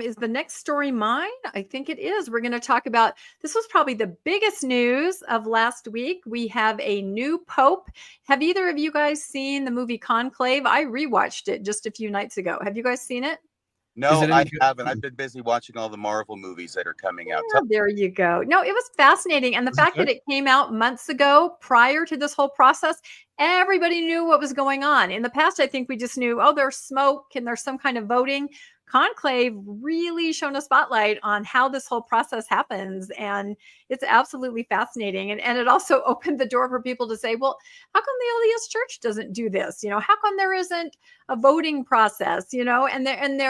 Is the next story mine? I think it is. We're going to talk about, this was probably the biggest news of last week. We have a new pope. Have either of you guys seen the movie Conclave? I rewatched it just a few nights ago. Have you guys seen it? No, I haven't. I've been busy watching all the Marvel movies that are coming out. Yeah, there you go. No, it was fascinating. And the fact that it came out months ago prior to this whole process, everybody knew what was going on. In the past, I think we just knew, oh, there's smoke and there's some kind of voting. Conclave really shone a spotlight on how this whole process happens. And it's absolutely fascinating. And it also opened the door for people to say, well, how come the LDS Church doesn't do this? How come there isn't a voting process, and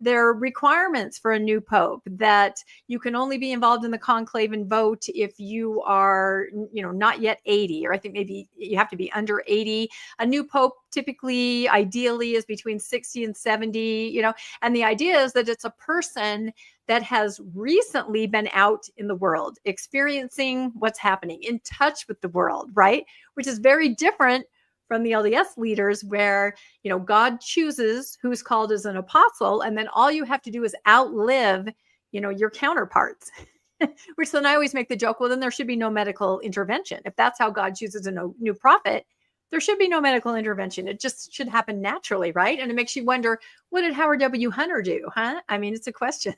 their requirements for a new pope, that you can only be involved in the conclave and vote if you are, not yet 80, or I think maybe you have to be under 80. A new pope typically, ideally, is between 60 and 70, and the idea is that it's a person that has recently been out in the world, experiencing what's happening, in touch with the world, right? Which is very different from the LDS leaders, where, God chooses who's called as an apostle, and then all you have to do is outlive, your counterparts. Which then I always make the joke, well, then there should be no medical intervention. If that's how God chooses a new prophet, there should be no medical intervention. It just should happen naturally, right? And it makes you wonder, what did Howard W. Hunter do? Huh? I mean, it's a question.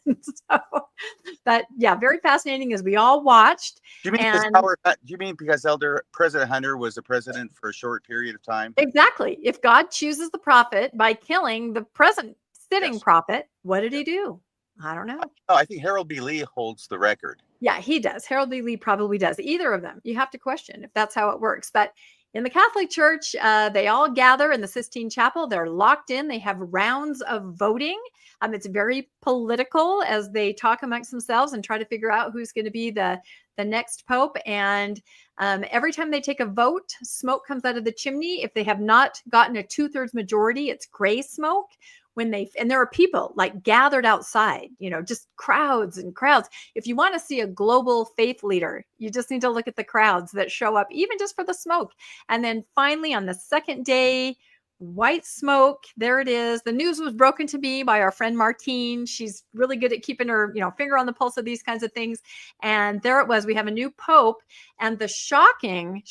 But yeah, very fascinating, as we all watched. Do you mean because President Hunter was the president for a short period of time? Exactly. If God chooses the prophet by killing the present sitting prophet, what did he do? I don't know. I think Harold B. Lee holds the record. Yeah, he does. Harold B. Lee probably does. Either of them. You have to question if that's how it works. But in the Catholic Church, they all gather in the Sistine Chapel. They're locked in. They have rounds of voting. It's very political as they talk amongst themselves and try to figure out who's going to be the next pope. And every time they take a vote, smoke comes out of the chimney. If they have not gotten a 2/3 majority, it's gray smoke. And there are people like gathered outside, just crowds and crowds. If you want to see a global faith leader, you just need to look at the crowds that show up, even just for the smoke. And then finally, on the second day, white smoke, there it is. The news was broken to me by our friend Martine. She's really good at keeping her, finger on the pulse of these kinds of things. And there it was. We have a new pope. And the shocking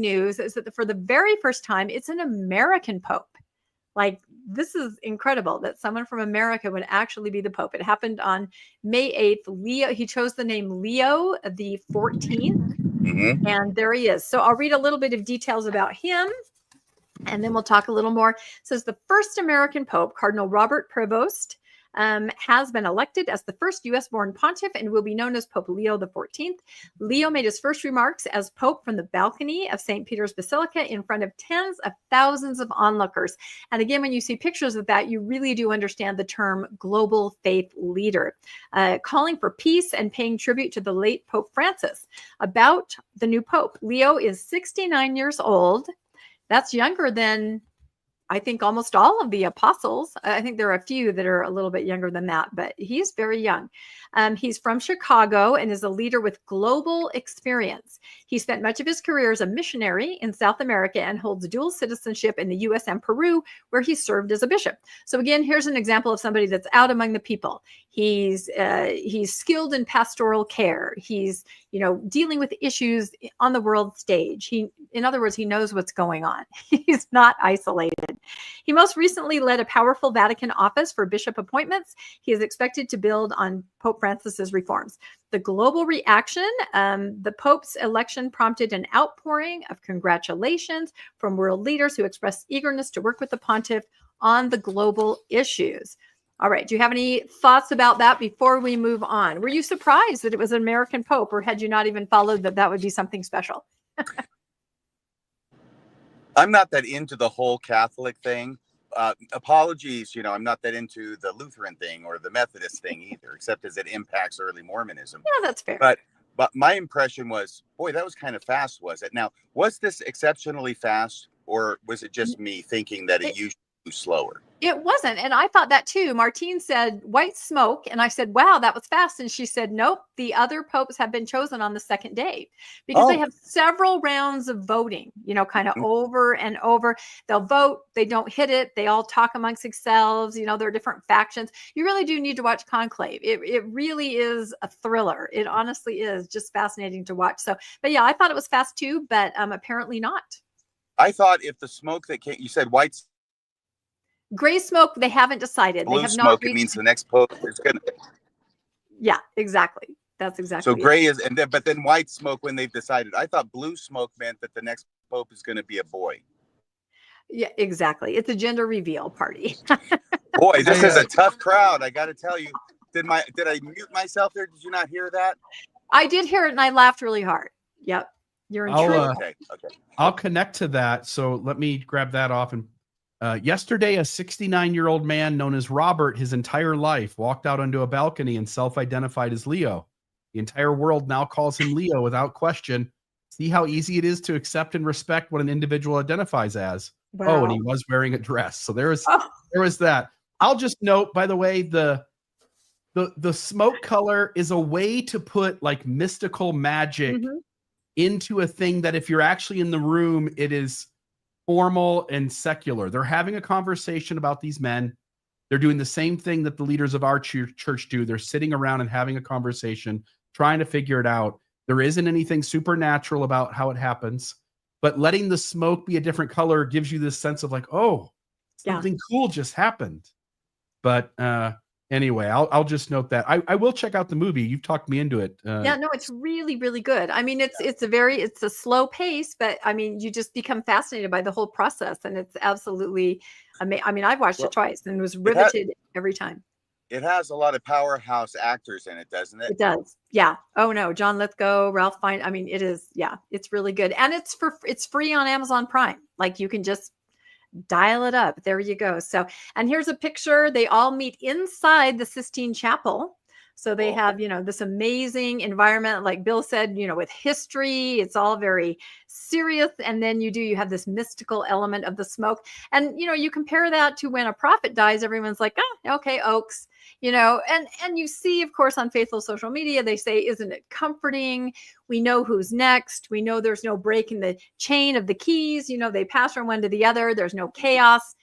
news is that for the very first time, it's an American pope. Like, this is incredible that someone from America would actually be the pope. It happened on May 8th. He chose the name Leo the 14th. Mm-hmm. And there he is. So I'll read a little bit of details about him, and then we'll talk a little more. It says the first American pope, Cardinal Robert Prevost, has been elected as the first U.S.-born pontiff and will be known as Pope Leo XIV. Leo made his first remarks as pope from the balcony of St. Peter's Basilica in front of tens of thousands of onlookers. And again, when you see pictures of that, you really do understand the term global faith leader, calling for peace and paying tribute to the late Pope Francis. About the new pope, Leo is 69 years old. That's younger than, I think, almost all of the apostles. I think there are a few that are a little bit younger than that, but he's very young. He's from Chicago and is a leader with global experience. He spent much of his career as a missionary in South America and holds dual citizenship in the U.S. and Peru, where he served as a bishop. So again, here's an example of somebody that's out among the people. He's skilled in pastoral care. He's, dealing with issues on the world stage. In other words, he knows what's going on. He's not isolated. He most recently led a powerful Vatican office for bishop appointments. He is expected to build on Pope Francis's reforms. The global reaction, the Pope's election prompted an outpouring of congratulations from world leaders who expressed eagerness to work with the pontiff on the global issues. All right. Do you have any thoughts about that before we move on? Were you surprised that it was an American Pope, or had you not even followed that would be something special? I'm not that into the whole Catholic thing. Apologies, I'm not that into the Lutheran thing or the Methodist thing either, except as it impacts early Mormonism. Yeah, that's fair. But my impression was, boy, that was kind of fast, was it? Now, was this exceptionally fast, or was it just me thinking that it usually moves slower? It wasn't. And I thought that too. Martine said white smoke. And I said, wow, that was fast. And she said, nope, the other popes have been chosen on the second day because they have several rounds of voting, kind of over and over. They'll vote. They don't hit it. They all talk amongst themselves. There are different factions. You really do need to watch Conclave. It really is a thriller. It honestly is just fascinating to watch. So, but yeah, I thought it was fast too, but apparently not. I thought if the smoke that came, you said white, gray smoke, they haven't decided. Blue they have smoke, not. It means the next pope is going to. Yeah, exactly. That's exactly. So gray is, but then white smoke when they've decided. I thought blue smoke meant that the next pope is going to be a boy. Yeah, exactly. It's a gender reveal party. Boy, this is a tough crowd. I got to tell you. Did I mute myself there? Did you not hear that? I did hear it, and I laughed really hard. Yep, you're in trouble. Okay. I'll connect to that. So let me grab that off. And yesterday, a 69-year-old man known as Robert, his entire life, walked out onto a balcony and self-identified as Leo. The entire world now calls him Leo without question. See how easy it is to accept and respect what an individual identifies as. Wow. Oh, and he was wearing a dress. So there was that. I'll just note, by the way, the smoke color is a way to put like mystical magic into a thing that if you're actually in the room, it is formal and secular. They're having a conversation about these men. They're doing the same thing that the leaders of our church do. They're sitting around and having a conversation, trying to figure it out. There isn't anything supernatural about how it happens, but letting the smoke be a different color gives you this sense of like, oh, something cool just happened. But anyway, I'll just note that I will check out the movie. You've talked me into it. Yeah, no, it's really, really good. I mean, it's a slow pace, but I mean, you just become fascinated by the whole process, and it's absolutely amazing. I mean, I've watched it twice and was riveted every time. It has a lot of powerhouse actors in it, doesn't it? It does. Yeah. Oh no, John Lithgow, Ralph Fiennes. I mean, it is. Yeah, it's really good, and it's free on Amazon Prime. Like you can just dial it up. There you go. So, and here's a picture. They all meet inside the Sistine Chapel. So they have, this amazing environment, like Bill said, with history. It's all very serious. And then you have this mystical element of the smoke. And, you compare that to when a prophet dies, everyone's like, oh, okay, Oaks, and you see, of course, on Faithful social media, they say, isn't it comforting? We know who's next. We know there's no break in the chain of the keys. They pass from one to the other. There's no chaos.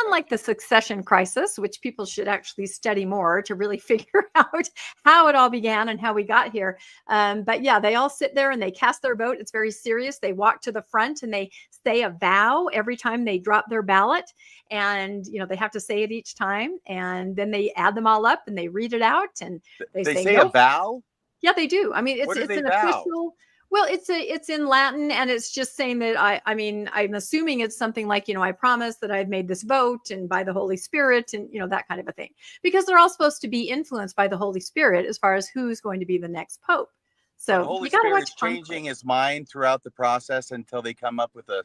Unlike the succession crisis, which people should actually study more to really figure out how it all began and how we got here. But yeah, they all sit there and they cast their vote. It's very serious. They walk to the front and they say a vow every time they drop their ballot. And, they have to say it each time. And then they add them all up and they read it out. And they say a vow? Yeah, they do. I mean, it's an official. Well, it's in Latin, and it's just saying that I'm assuming it's something like, I promise that I've made this vote and by the Holy Spirit and, that kind of a thing, because they're all supposed to be influenced by the Holy Spirit as far as who's going to be the next Pope. So the Holy Spirit is changing his mind throughout the process until they come up with a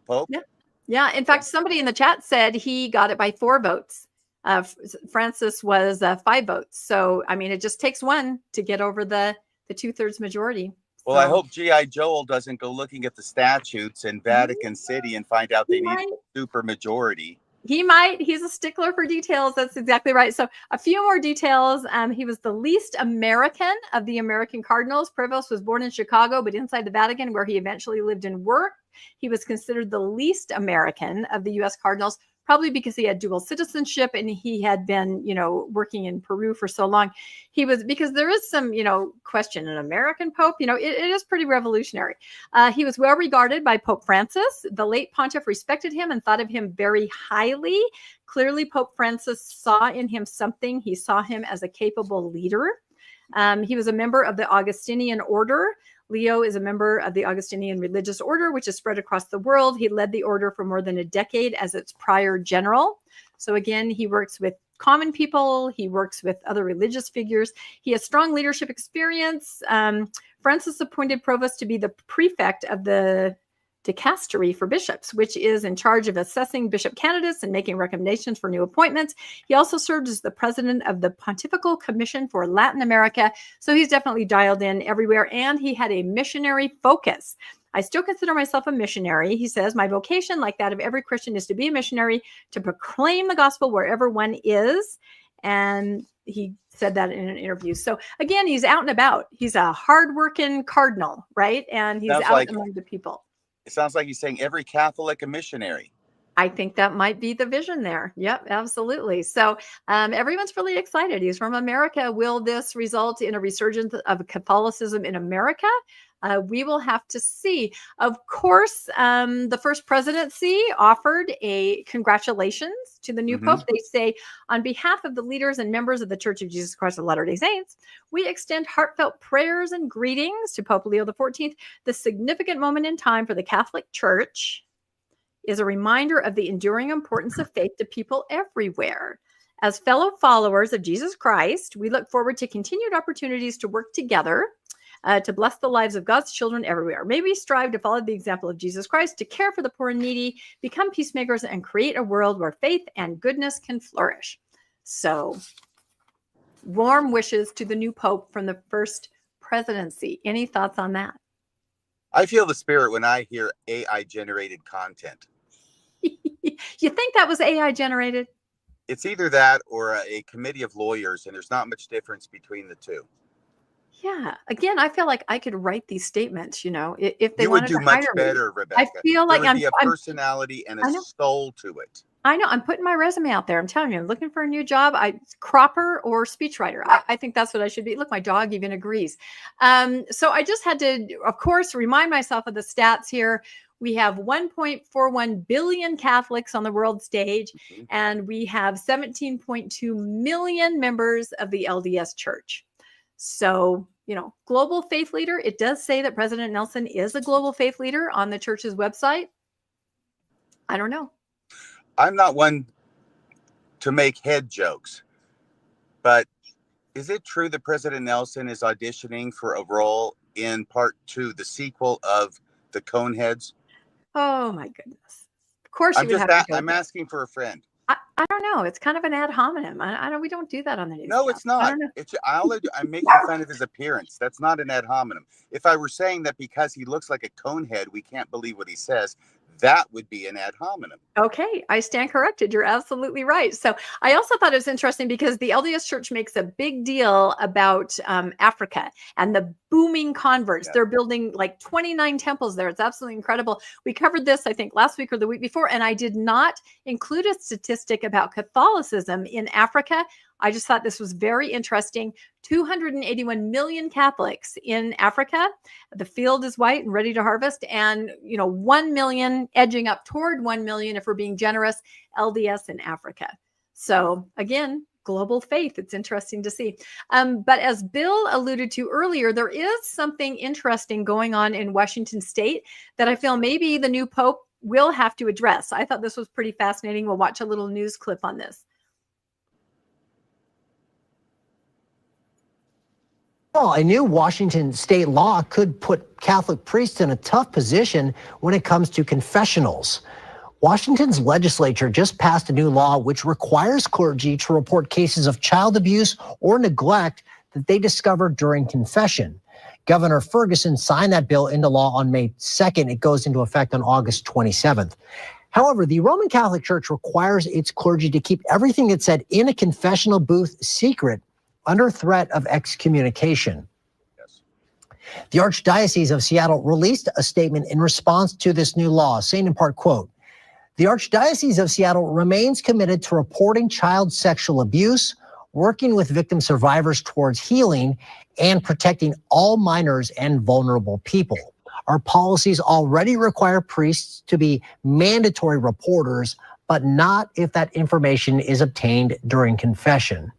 Pope. Yeah. Yeah. In fact, somebody in the chat said he got it by 4 votes. Francis was 5 votes. So, I mean, it just takes one to get over the 2/3 majority. Well, I hope G.I. Joel doesn't go looking at the statutes in Vatican City and find out they need a super majority. He might. He's a stickler for details. That's exactly right. So a few more details. He was the least American of the American cardinals. Prevost was born in Chicago, but inside the Vatican, where he eventually lived and worked. He was considered the least American of the U.S. cardinals, probably because he had dual citizenship and he had been, working in Peru for so long. Because there is some, question, an American Pope, it is pretty revolutionary. He was well regarded by Pope Francis. The late pontiff respected him and thought of him very highly. Clearly, Pope Francis saw in him something. He saw him as a capable leader. He was a member of the Augustinian order. Leo is a member of the Augustinian religious order, which is spread across the world. He led the order for more than a decade as its prior general. So again, he works with common people. He works with other religious figures. He has strong leadership experience. Francis appointed Provost to be the prefect of the dicastery for bishops, which is in charge of assessing bishop candidates and making recommendations for new appointments. He also served as the president of the Pontifical Commission for Latin America. So he's definitely dialed in everywhere. And he had a missionary focus. I still consider myself a missionary. He says, my vocation, like that of every Christian, is to be a missionary, to proclaim the gospel wherever one is. And he said that in an interview. So again, he's out and about. He's a hardworking cardinal, right? And he's out among the people. It sounds like he's saying every Catholic a missionary. I think that might be the vision there. Yep, absolutely. So everyone's really excited. He's from America. Will this result in a resurgence of Catholicism in America? We will have to see. Of course, the first presidency offered a congratulations to the new Pope. They say, on behalf of the leaders and members of the Church of Jesus Christ of Latter-day Saints, we extend heartfelt prayers and greetings to Pope Leo XIV. The significant moment in time for the Catholic Church is a reminder of the enduring importance of faith to people everywhere. As fellow followers of Jesus Christ, we look forward to continued opportunities to work together to bless the lives of God's children everywhere. May we strive to follow the example of Jesus Christ, to care for the poor and needy, become peacemakers, and create a world where faith and goodness can flourish. So, warm wishes to the new Pope from the first presidency. Any thoughts on that? I feel the spirit when I hear AI generated content. You think that was AI generated? It's either that or a committee of lawyers, and there's not much difference between the two. Yeah. Again, I feel like I could write these statements, if they you would wanted do to much hire better, me. Rebecca. I feel like there would be a personality and a soul to it. I know. I'm putting my resume out there. I'm telling you, I'm looking for a new job. Cropper or speechwriter. I think that's what I should be. Look, my dog even agrees. So I just had to, of course, remind myself of the stats here. We have 1.41 billion Catholics on the world stage, and we have 17.2 million members of the LDS Church. So, global faith leader. It does say that President Nelson is a global faith leader on the church's website. I don't know. I'm not one to make head jokes, but is it true that President Nelson is auditioning for a role in part 2, the sequel of the Coneheads? Oh my goodness! Of course, I'm asking for a friend. I don't know. It's kind of an ad hominem. I don't. We don't do that on the news. No, it's not. I'm making fun of his appearance. That's not an ad hominem. If I were saying that because he looks like a conehead, we can't believe what he says, that would be an ad hominem. Okay, I stand corrected. You're absolutely right. So I also thought it was interesting because the LDS Church makes a big deal about Africa and the booming converts. Yeah. They're building like 29 temples there. It's absolutely incredible. We covered this, I think, last week or the week before, and I did not include a statistic about Catholicism in Africa. I just thought this was very interesting. 281 million Catholics in Africa. The field is white and ready to harvest. And, 1 million, edging up toward 1 million, if we're being generous, LDS in Africa. So again, global faith. It's interesting to see. But as Bill alluded to earlier, there is something interesting going on in Washington State that I feel maybe the new Pope will have to address. I thought this was pretty fascinating. We'll watch a little news clip on this. Well, a new Washington state law could put Catholic priests in a tough position when it comes to confessionals. Washington's legislature just passed a new law which requires clergy to report cases of child abuse or neglect that they discovered during confession. Governor Ferguson signed that bill into law on May 2nd. It goes into effect on August 27th. However, the Roman Catholic Church requires its clergy to keep everything it said in a confessional booth secret under threat of excommunication. Yes. The Archdiocese of Seattle released a statement in response to this new law, saying in part, quote, "The Archdiocese of Seattle remains committed to reporting child sexual abuse, working with victim survivors towards healing, and protecting all minors and vulnerable people. Our policies already require priests to be mandatory reporters, but not if that information is obtained during confession."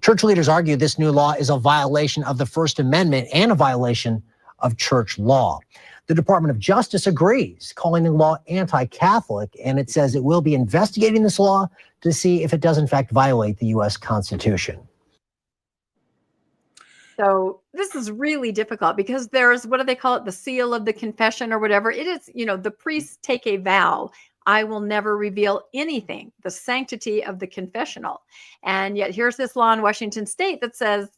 Church leaders argue this new law is a violation of the First Amendment and a violation of church law. The Department of Justice agrees, calling the law anti-Catholic, and it says it will be investigating this law to see if it does in fact violate the U.S. Constitution. So this is really difficult because there's, what do they call it? The seal of the confession or whatever. It is, the priests take a vow. I will never reveal anything, the sanctity of the confessional. And yet here's this law in Washington State that says,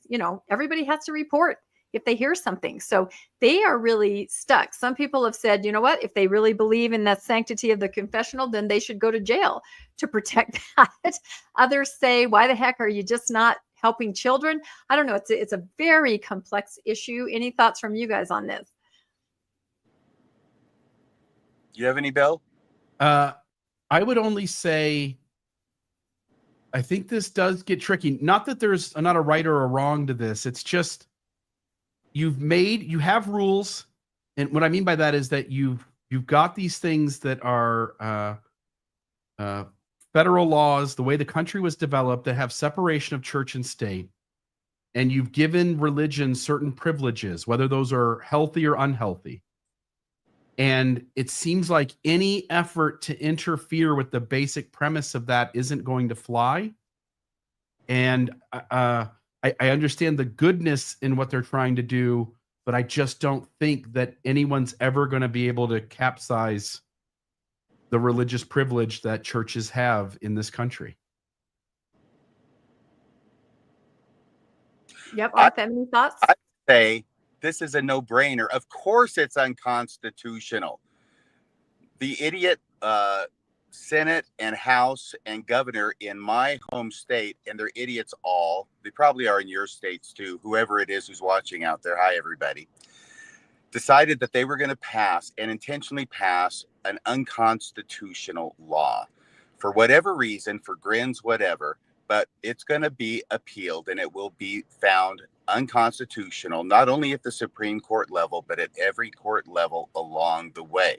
everybody has to report if they hear something. So they are really stuck. Some people have said, you know what, if they really believe in the sanctity of the confessional, then they should go to jail to protect that. Others say, why the heck are you just not helping children? I don't know. It's a very complex issue. Any thoughts from you guys on this? Do you have any, Bill? I would only say, I think this does get tricky. Not that there's not a right or a wrong to this. It's just you have rules. And what I mean by that is that you've got these things that are federal laws, the way the country was developed, that have separation of church and state. And you've given religion certain privileges, whether those are healthy or unhealthy. And it seems like any effort to interfere with the basic premise of that isn't going to fly. And I understand the goodness in what they're trying to do, but I just don't think that anyone's ever going to be able to capsize the religious privilege that churches have in this country. Yep. Arth, any thoughts? I say this is a no-brainer. Of course it's unconstitutional. The idiot Senate and House and governor in my home state, and they're idiots all. They probably are in your states too, whoever it is who's watching out there. Hi, everybody. Decided that they were going to pass and intentionally pass an unconstitutional law for whatever reason, for grins, whatever, but it's going to be appealed and it will be found unconstitutional, not only at the Supreme Court level, but at every court level along the way.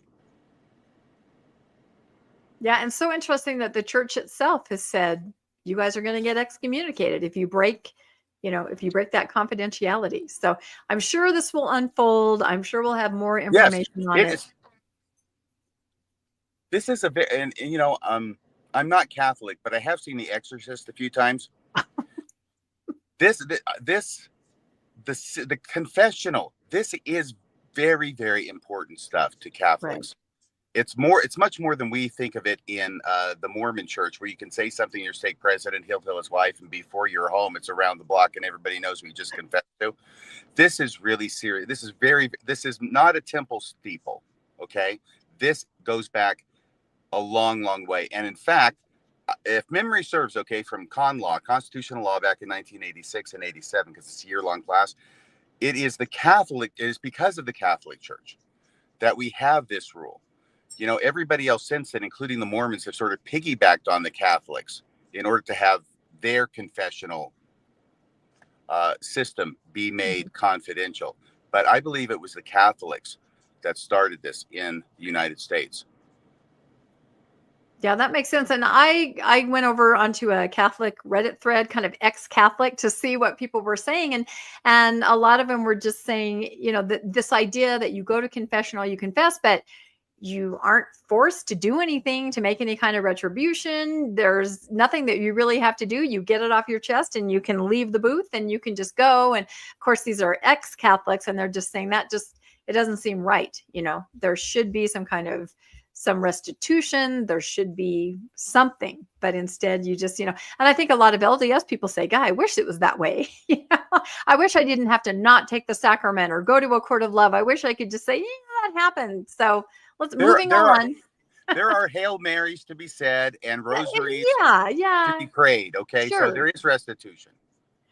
Yeah, and so interesting that the church itself has said, you guys are going to get excommunicated if you break that confidentiality. So I'm sure this will unfold. I'm sure we'll have more information on it. This is and you know, I'm not Catholic, but I have seen The Exorcist a few times. The confessional, this is very, very important stuff to Catholics. Right. It's much more than we think of it in the Mormon church, where you can say something to your stake president, he'll tell his wife, and before you're home, it's around the block and everybody knows who you just confessed to. This is really serious. This is not a temple steeple. Okay. This goes back a long, long way. And in fact, if memory serves, okay, from constitutional law back in 1986 and 87, because it's a year-long class, it is because of the Catholic Church that we have this rule. You know, everybody else since then, including the Mormons, have sort of piggybacked on the Catholics in order to have their confessional system be made confidential. But I believe it was the Catholics that started this in the United States. Yeah, that makes sense. And I went over onto a Catholic Reddit thread, kind of ex-Catholic, to see what people were saying. And a lot of them were just saying, you know, this idea that you go to confessional, you confess, but you aren't forced to do anything to make any kind of retribution. There's nothing that you really have to do. You get it off your chest and you can leave the booth and you can just go. And of course, these are ex-Catholics and they're just saying that it doesn't seem right. You know, there should be some restitution. There should be something, but instead you just, you know, and I think a lot of LDS people say, God, I wish it was that way. You know, I wish I didn't have to not take the sacrament or go to a court of love. I wish I could just say, yeah, that happened. So moving on. There are Hail Marys to be said and rosaries to be prayed. Okay. Sure. So there is restitution.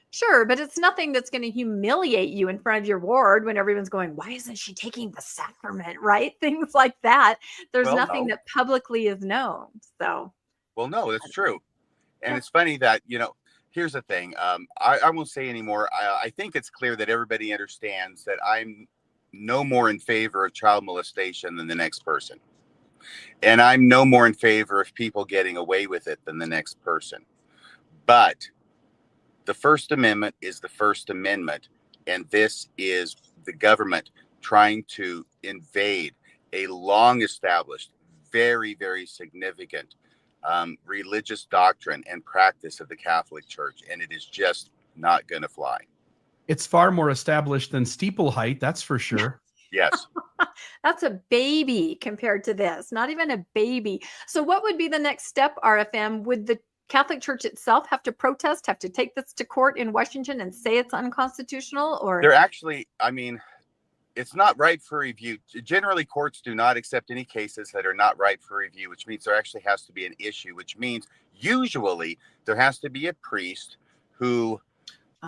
Sure, but it's nothing that's going to humiliate you in front of your ward when everyone's going, why isn't she taking the sacrament, right? Things like that. There's nothing that publicly is known. So. Well, no, that's true. And it's funny that, you know, here's the thing. I won't say anymore. I think it's clear that everybody understands that I'm no more in favor of child molestation than the next person. And I'm no more in favor of people getting away with it than the next person. But the First Amendment is the First Amendment, and this is the government trying to invade a long-established, very, very significant religious doctrine and practice of the Catholic Church, and it is just not going to fly. It's far more established than steeple height, that's for sure. Yes. That's a baby compared to this, not even a baby. So what would be the next step, RFM? Would the Catholic Church itself have to protest, have to take this to court in Washington and say it's unconstitutional? Or They're actually, I mean, it's not ripe for review. Generally, courts do not accept any cases that are not ripe for review, which means there actually has to be an issue, which means usually there has to be a priest who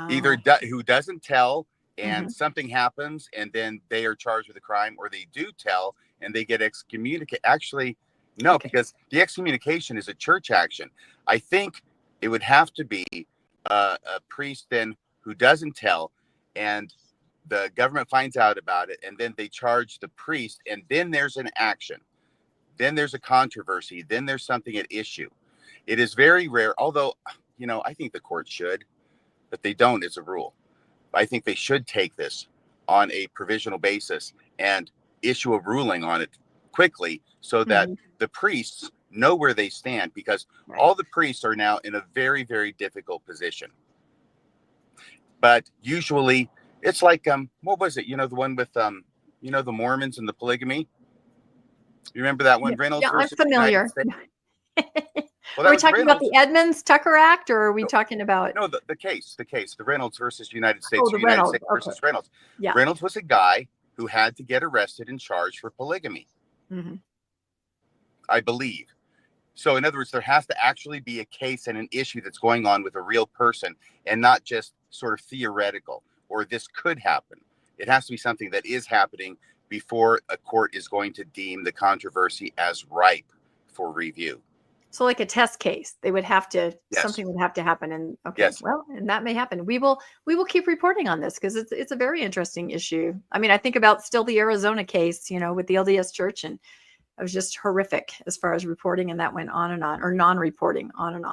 either who doesn't tell and something happens and then they are charged with a crime, or they do tell and they get excommunicated. Actually, no, because the excommunication is a church action. I think it would have to be a priest then who doesn't tell, and the government finds out about it, and then they charge the priest, and then there's an action. Then there's a controversy. Then there's something at issue. It is very rare, although, you know, I think the court should, but they don't as a rule. I think they should take this on a provisional basis and issue a ruling on it quickly so that the priests know where they stand, because all the priests are now in a very, very difficult position. But usually it's like, what was it? You know, the one with, you know, the Mormons and the polygamy. You remember that one? Reynolds versus I'm familiar. Well, are we talking about the Edmunds-Tucker Act, or are we talking about? No, the case, the Reynolds versus United States, the United Reynolds. States versus Reynolds. Yeah. Reynolds was a guy who had to get arrested and charged for polygamy, I believe. So in other words, there has to actually be a case and an issue that's going on with a real person, and not just sort of theoretical, or this could happen. It has to be something that is happening before a court is going to deem the controversy as ripe for review. So like a test case, they would have to, something would have to happen. And well, and that may happen. We will keep reporting on this, because it's a very interesting issue. I mean, I think about still the Arizona case, you know, with the LDS Church, and it was just horrific as far as reporting, and that went on and on, or non-reporting, on and on.